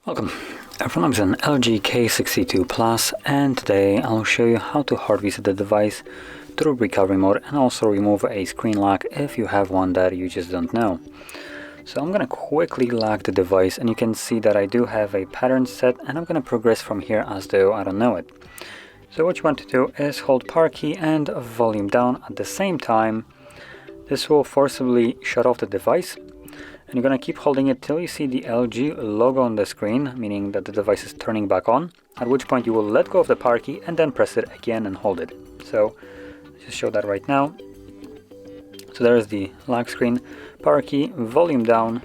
Welcome, everyone. I'm an LG K62 Plus, and today I'll show you how to hard reset the device through recovery mode and also remove a screen lock if you have one that you just don't know. So I'm going to quickly lock the device, and you can see that I do have a pattern set, and I'm going to progress from here as though I don't know it. So what you want to do is hold power key and volume down at the same time. This will forcibly shut off the device. And you're going to keep holding it till you see the LG logo on the screen, meaning that the device is turning back on, at which point you will let go of the power key and then press it again and hold it. So let's just show that right now. So there's the lock screen, power key, volume down.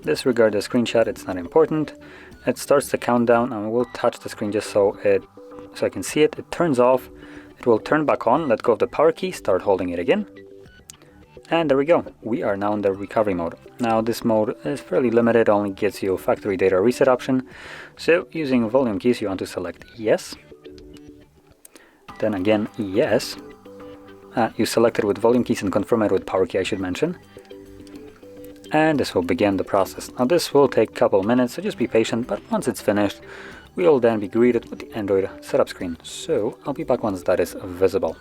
Disregard the screenshot, it's not important. It starts the countdown, and we'll touch the screen just so I can see it. It turns off, it will turn back on, let go of the power key, start holding it again. And there we go, we are now in the recovery mode. Now this mode is fairly limited, only gives you factory data reset option. So using volume keys you want to select yes. Then again yes. You select it with volume keys and confirm it with power key, I should mention. And this will begin the process. Now this will take a couple minutes, so just be patient, but once it's finished, we will then be greeted with the Android setup screen. So I'll be back once that is visible.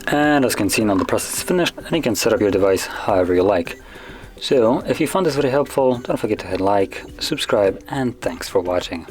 And as you can see, now the process is finished, and you can set up your device however you like. So if you found this very helpful, don't forget to hit like, subscribe, and thanks for watching.